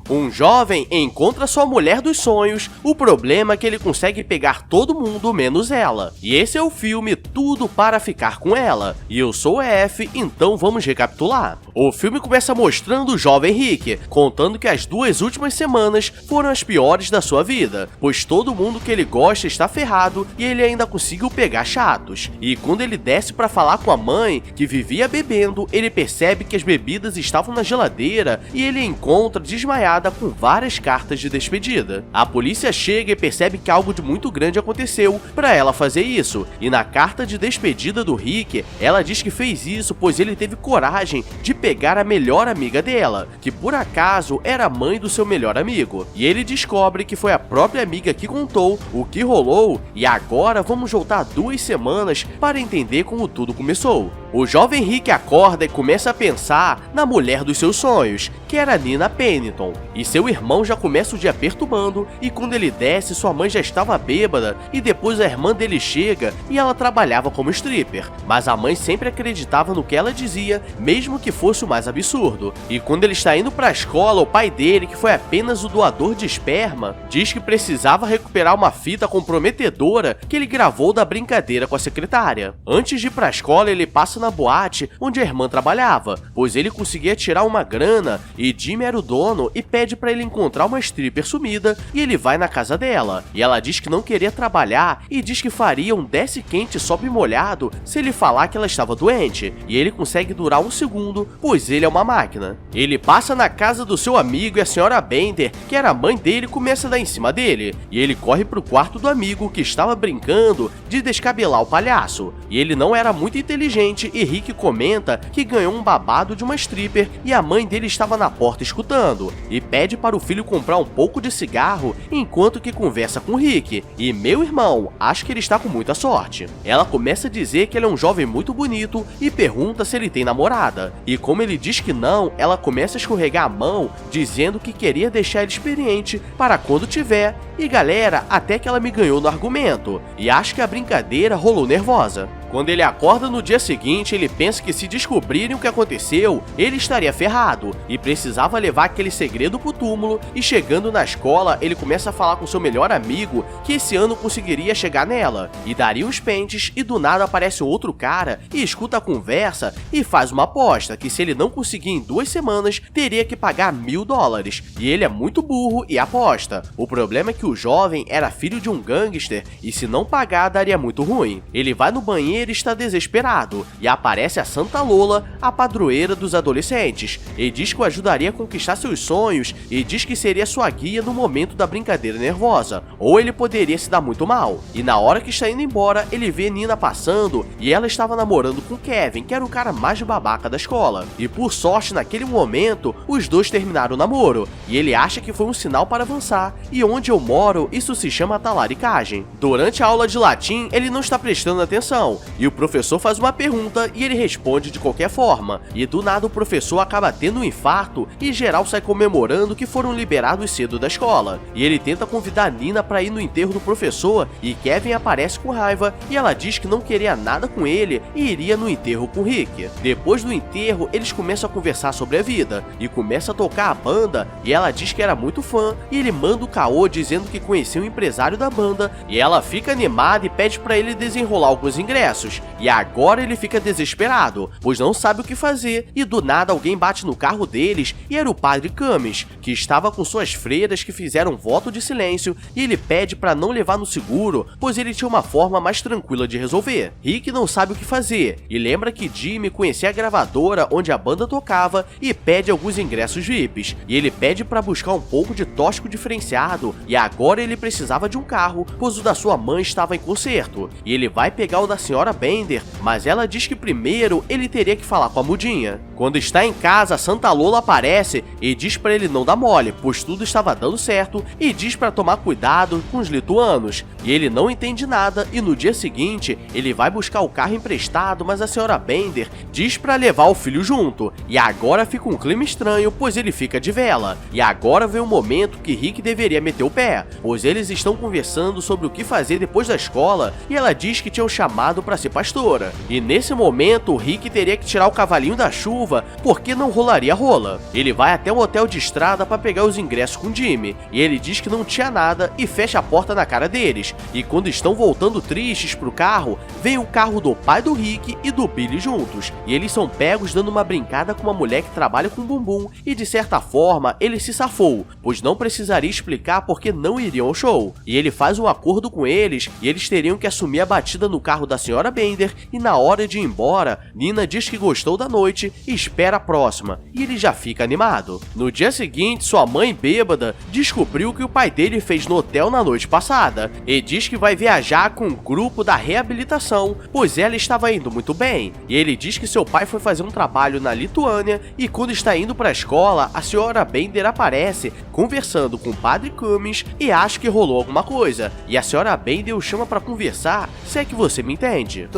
Um jovem encontra sua mulher dos sonhos, o problema é que ele consegue pegar todo mundo menos ela. E esse é o filme Tudo para Ficar com Ela. E eu sou o F, então vamos recapitular. O filme começa mostrando o jovem Rick, contando que as 2 últimas semanas foram as piores da sua vida, pois todo mundo que ele gosta está ferrado e ele ainda conseguiu pegar chatos. E quando ele desce para falar com a mãe, que vivia bebendo, ele percebe que as bebidas estavam na geladeira e ele a encontra desmaiada com várias cartas de despedida. A polícia chega e percebe que algo de muito grande aconteceu para ela fazer isso, e na carta de despedida do Rick, ela diz que fez isso pois ele teve coragem de pegar a melhor amiga dela, que por acaso era a mãe do seu melhor amigo. E ele descobre que foi a própria amiga que contou o que rolou, e agora vamos voltar 2 semanas para entender como tudo começou. O jovem Rick acorda e começa a pensar na mulher dos seus sonhos, que era Nina Pennington, e seu irmão já começa o dia perturbando, e quando ele desce, sua mãe já estava bêbada, e depois a irmã dele chega e ela trabalhava como stripper, mas a mãe sempre acreditava no que ela dizia, mesmo que fosse o mais absurdo. E quando ele está indo para a escola, o pai dele, que foi apenas o doador de esperma, diz que precisava recuperar uma fita comprometedora que ele gravou da brincadeira com a secretária. Antes de ir para a escola, ele passa na boate onde a irmã trabalhava, pois ele conseguia tirar uma grana e Jimmy era o dono e pede para ele encontrar uma stripper sumida e ele vai na casa dela. E ela diz que não queria trabalhar e diz que faria um desce quente sobe molhado se ele falar que ela estava doente. E ele consegue durar 1 segundo, pois ele é uma máquina. Ele passa na casa do seu amigo e a senhora Bender, que era a mãe dele, começa a dar em cima dele. E ele corre pro quarto do amigo que estava brincando de descabelar o palhaço. E ele não era muito inteligente e Rick comenta que ganhou um babado de uma stripper e a mãe dele estava na porta escutando, e pede para o filho comprar um pouco de cigarro enquanto que conversa com Rick. E meu irmão, acho que ele está com muita sorte. Ela começa a dizer que ele é um jovem muito bonito e pergunta se ele tem namorada, e como ele diz que não, ela começa a escorregar a mão, dizendo que queria deixar ele experiente para quando tiver, e galera, até que ela me ganhou no argumento, e acho que a brincadeira rolou nervosa. Quando ele acorda no dia seguinte, ele pensa que se descobrirem o que aconteceu, ele estaria ferrado e precisava levar aquele segredo pro túmulo, e chegando na escola, ele começa a falar com seu melhor amigo que esse ano conseguiria chegar nela, e daria os pentes, e do nada aparece outro cara e escuta a conversa e faz uma aposta que se ele não conseguir em 2 semanas, teria que pagar $1000, e ele é muito burro e aposta. O problema é que o jovem era filho de um gangster e se não pagar daria muito ruim. Ele vai no banheiro e está desesperado, e aparece a Santa Lola, a padroeira dos adolescentes, e diz que o ajudaria a conquistar seus sonhos e diz que seria sua guia no momento da brincadeira nervosa, ou ele poderia se dar muito mal. E na hora que está indo embora, ele vê Nina passando e ela estava namorando com Kevin, que era o cara mais babaca da escola. E por sorte, naquele momento, os dois terminaram o namoro, e ele acha que foi um sinal para avançar, e onde eu moro, isso se chama talaricagem. Durante a aula de latim, ele não está prestando atenção, e o professor faz uma pergunta e ele responde de qualquer forma, e do nada o professor acaba tendo um infarto e geral sai comemorando que foram liberados cedo da escola. E ele tenta convidar Nina para ir no enterro do professor, e Kevin aparece com raiva e ela diz que não queria nada com ele e iria no enterro com Rick. Depois do enterro, eles começam a conversar sobre a vida e começa a tocar a banda, e ela diz que era muito fã e ele manda o caô dizendo que conheceu o empresário da banda, e ela fica animada e pede para ele desenrolar alguns ingressos. E agora ele fica desesperado, pois não sabe o que fazer, e do nada alguém bate no carro deles e era o padre Camis, que estava com suas freiras que fizeram voto de silêncio, e ele pede para não levar no seguro, pois ele tinha uma forma mais tranquila de resolver. Rick não sabe o que fazer, e lembra que Jimmy conhecia a gravadora onde a banda tocava e pede alguns ingressos VIPs, e ele pede para buscar um pouco de tóxico diferenciado, e agora ele precisava de um carro, pois o da sua mãe estava em conserto, e ele vai pegar o da senhora Bender, mas ela diz que primeiro ele teria que falar com a mudinha. Quando está em casa, Santa Lola aparece e diz para ele não dar mole, pois tudo estava dando certo, e diz para tomar cuidado com os lituanos, e ele não entende nada, e no dia seguinte ele vai buscar o carro emprestado, mas a senhora Bender diz para levar o filho junto, e agora fica um clima estranho, pois ele fica de vela, e agora vem o momento que Rick deveria meter o pé, pois eles estão conversando sobre o que fazer depois da escola, e ela diz que tinham chamado para para ser pastora. E nesse momento, o Rick teria que tirar o cavalinho da chuva porque não rolaria rola. Ele vai até o hotel de estrada para pegar os ingressos com Jimmy, e ele diz que não tinha nada e fecha a porta na cara deles. E quando estão voltando tristes pro carro, vem o carro do pai do Rick e do Billy juntos, e eles são pegos dando uma brincada com uma mulher que trabalha com bumbum, e de certa forma ele se safou, pois não precisaria explicar porque não iriam ao show. E ele faz um acordo com eles, e eles teriam que assumir a batida no carro da Sra. Bender, e na hora de ir embora, Nina diz que gostou da noite e espera a próxima, e ele já fica animado. No dia seguinte, sua mãe bêbada descobriu o que o pai dele fez no hotel na noite passada, e diz que vai viajar com um grupo da reabilitação, pois ela estava indo muito bem. E ele diz que seu pai foi fazer um trabalho na Lituânia, e quando está indo para a escola, a Sra. Bender aparece conversando com o Padre Cummings e acha que rolou alguma coisa, e a Sra. Bender o chama para conversar, se é que você me entende.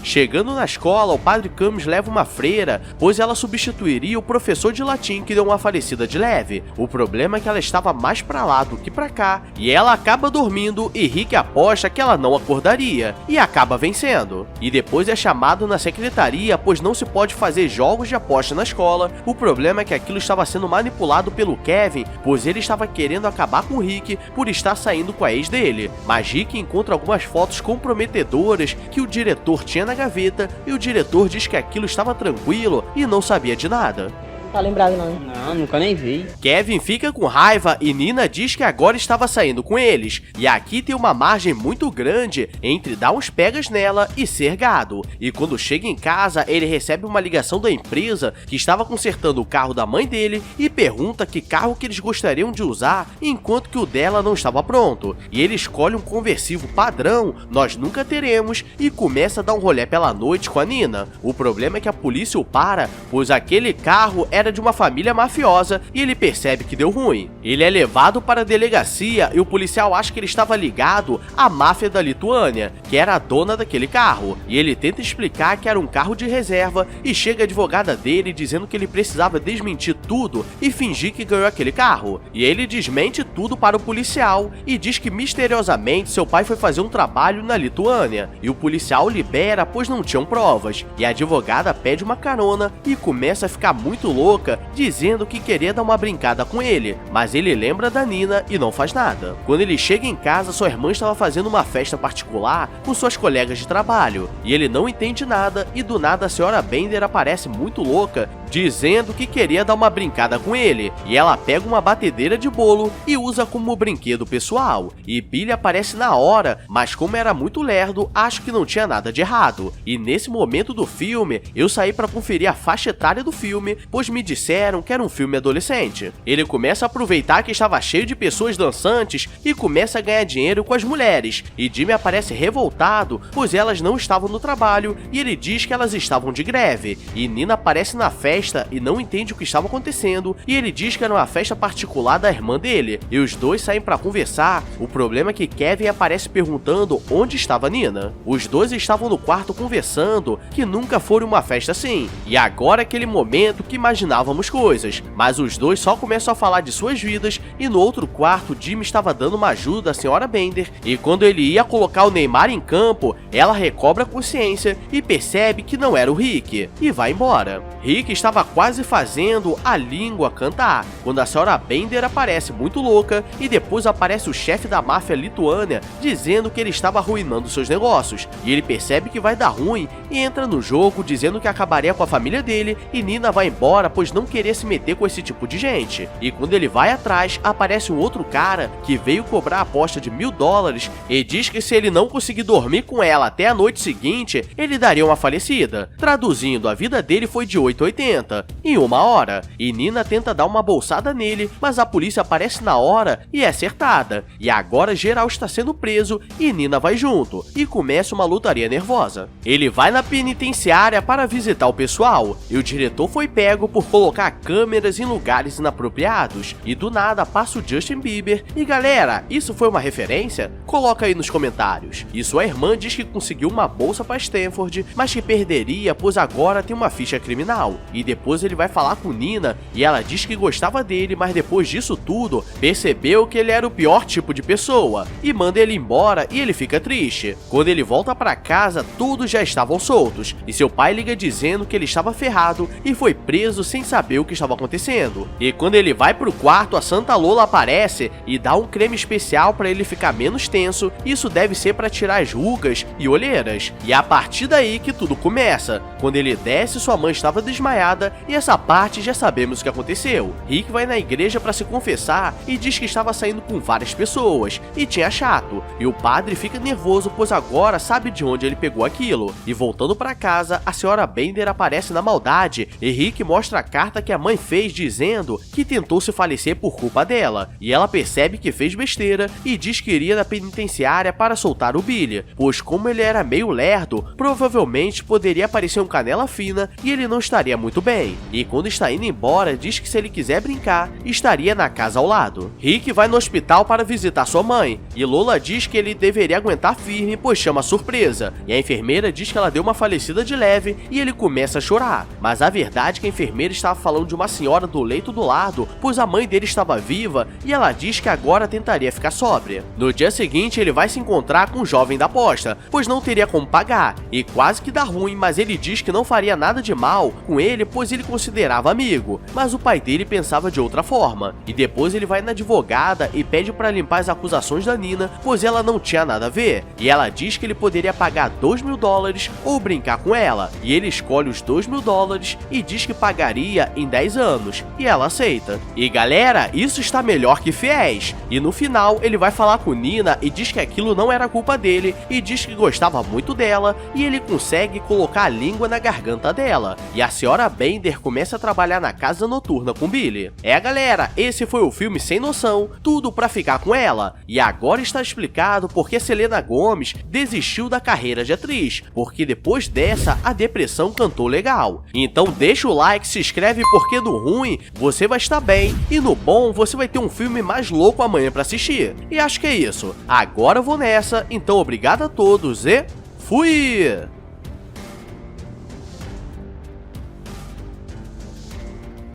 Chegando na escola, o Padre Cummings leva uma freira, pois ela substituiria o professor de latim que deu uma falecida de leve. O problema é que ela estava mais pra lá do que pra cá, e ela acaba dormindo e Rick aposta que ela não acordaria, e acaba vencendo. E depois é chamado na secretaria, pois não se pode fazer jogos de aposta na escola. O problema é que aquilo estava sendo manipulado pelo Kevin, pois ele estava querendo acabar com o Rick por estar saindo com a ex dele. Mas Rick encontra algumas fotos comprometedoras que o diretor tinha na gaveta, e o diretor diz que aquilo estava tranquilo e não sabia de nada. Tá lembrado não? Não, nunca nem vi. Kevin fica com raiva e Nina diz que agora estava saindo com eles. E aqui tem uma margem muito grande entre dar uns pegas nela e ser gado. E quando chega em casa, ele recebe uma ligação da empresa que estava consertando o carro da mãe dele e pergunta que carro que eles gostariam de usar enquanto que o dela não estava pronto. E ele escolhe um conversível padrão, nós nunca teremos, e começa a dar um rolê pela noite com a Nina. O problema é que a polícia o para, pois aquele carro era de uma família mafiosa e ele percebe que deu ruim. Ele é levado para a delegacia e o policial acha que ele estava ligado à máfia da Lituânia, que era a dona daquele carro, e ele tenta explicar que era um carro de reserva e chega a advogada dele dizendo que ele precisava desmentir tudo e fingir que ganhou aquele carro. E ele desmente tudo para o policial e diz que misteriosamente seu pai foi fazer um trabalho na Lituânia, e o policial libera pois não tinham provas, e a advogada pede uma carona e começa a ficar muito louca, dizendo que queria dar uma brincada com ele, mas ele lembra da Nina e não faz nada. Quando ele chega em casa, sua irmã estava fazendo uma festa particular com suas colegas de trabalho, e ele não entende nada, e do nada a Sra. Bender aparece muito louca, dizendo que queria dar uma brincada com ele, e ela pega uma batedeira de bolo e usa como brinquedo pessoal, e Billy aparece na hora, mas como era muito lerdo, acho que não tinha nada de errado. E nesse momento do filme, eu saí para conferir a faixa etária do filme, pois me disseram que era um filme adolescente. Ele começa a aproveitar que estava cheio de pessoas dançantes e começa a ganhar dinheiro com as mulheres, e Jimmy aparece revoltado, pois elas não estavam no trabalho, e ele diz que elas estavam de greve, e Nina aparece na festa e não entende o que estava acontecendo, e ele diz que era uma festa particular da irmã dele, e os dois saem para conversar. O problema é que Kevin aparece perguntando onde estava Nina. Os dois estavam no quarto conversando, que nunca foi uma festa assim, e agora é aquele momento que imaginávamos coisas, mas os dois só começam a falar de suas vidas, e no outro quarto Jimmy estava dando uma ajuda à Sra. Bender, e quando ele ia colocar o Neymar em campo, ela recobra a consciência e percebe que não era o Rick, e vai embora. Rick estava quase fazendo a língua cantar, quando a Sra. Bender aparece muito louca, e depois aparece o chefe da máfia lituânia dizendo que ele estava arruinando seus negócios, e ele percebe que vai dar ruim e entra no jogo dizendo que acabaria com a família dele, e Nina vai embora pois não queria se meter com esse tipo de gente. E quando ele vai atrás, aparece um outro cara que veio cobrar a aposta de $1000 e diz que se ele não conseguir dormir com ela até a noite seguinte, ele daria uma falecida. Traduzindo, a vida dele foi de 8 a 80 em 1 hora, e Nina tenta dar uma bolsada nele, mas a polícia aparece na hora e é acertada, e agora geral está sendo preso e Nina vai junto, e começa uma lutaria nervosa. Ele vai na penitenciária para visitar o pessoal, e o diretor foi pego por colocar câmeras em lugares inapropriados, e do nada passa o Justin Bieber, e galera, isso foi uma referência? Coloca aí nos comentários. E sua irmã diz que conseguiu uma bolsa para Stanford, mas que perderia pois agora tem uma ficha criminal, e depois ele vai falar com Nina e ela diz que gostava dele, mas depois disso tudo, percebeu que ele era o pior tipo de pessoa e manda ele embora e ele fica triste. Quando ele volta pra casa, todos já estavam soltos e seu pai liga dizendo que ele estava ferrado e foi preso sem saber o que estava acontecendo. E quando ele vai pro quarto, a Santa Lola aparece e dá um creme especial pra ele ficar menos tenso. Isso deve ser pra tirar as rugas e olheiras. E é a partir daí que tudo começa. Quando ele desce, sua mãe estava desmaiada e essa parte já sabemos o que aconteceu. Rick vai na igreja pra se confessar e diz que estava saindo com várias pessoas e tinha chato. E o padre fica nervoso pois agora sabe de onde ele pegou aquilo. E voltando pra casa, a senhora Bender aparece na maldade e Rick mostra a carta que a mãe fez dizendo que tentou se falecer por culpa dela. E ela percebe que fez besteira e diz que iria na penitenciária para soltar o Billy, pois como ele era meio lerdo, provavelmente poderia aparecer um canela fina e ele não estaria muito bem. E quando está indo embora, diz que se ele quiser brincar, estaria na casa ao lado. Rick vai no hospital para visitar sua mãe e Lola diz que ele deveria aguentar firme, pois chama surpresa. E a enfermeira diz que ela deu uma falecida de leve e ele começa a chorar. Mas a verdade é que a enfermeira estava falando de uma senhora do leito do lado, pois a mãe dele estava viva e ela diz que agora tentaria ficar sóbria. No dia seguinte, ele vai se encontrar com o jovem da aposta, pois não teria como pagar, e quase que dá ruim, mas ele diz que não faria nada de mal com ele, pois ele considerava amigo, mas o pai dele pensava de outra forma. E depois ele vai na advogada e pede para limpar as acusações da Nina, pois ela não tinha nada a ver, e ela diz que ele poderia pagar $2.000 ou brincar com ela, e ele escolhe os $2.000 e diz que pagaria em 10 anos, e ela aceita. E galera, isso está melhor que fiéis. E no final ele vai falar com Nina e diz que aquilo não era culpa dele e diz que gostava muito dela e ele consegue colocar a língua na garganta dela. E a senhora Bender começa a trabalhar na casa noturna com Billy. Galera, esse foi o filme Sem Noção, tudo pra ficar com ela. E agora está explicado porque Selena Gomez desistiu da carreira de atriz, porque depois dessa a depressão cantou legal. Então deixa o like, se inscreve porque no ruim você vai estar bem e no bom você vai ter um filme mais louco amanhã pra assistir. E acho que é isso. Agora eu vou nessa, então obrigado a todos e fui!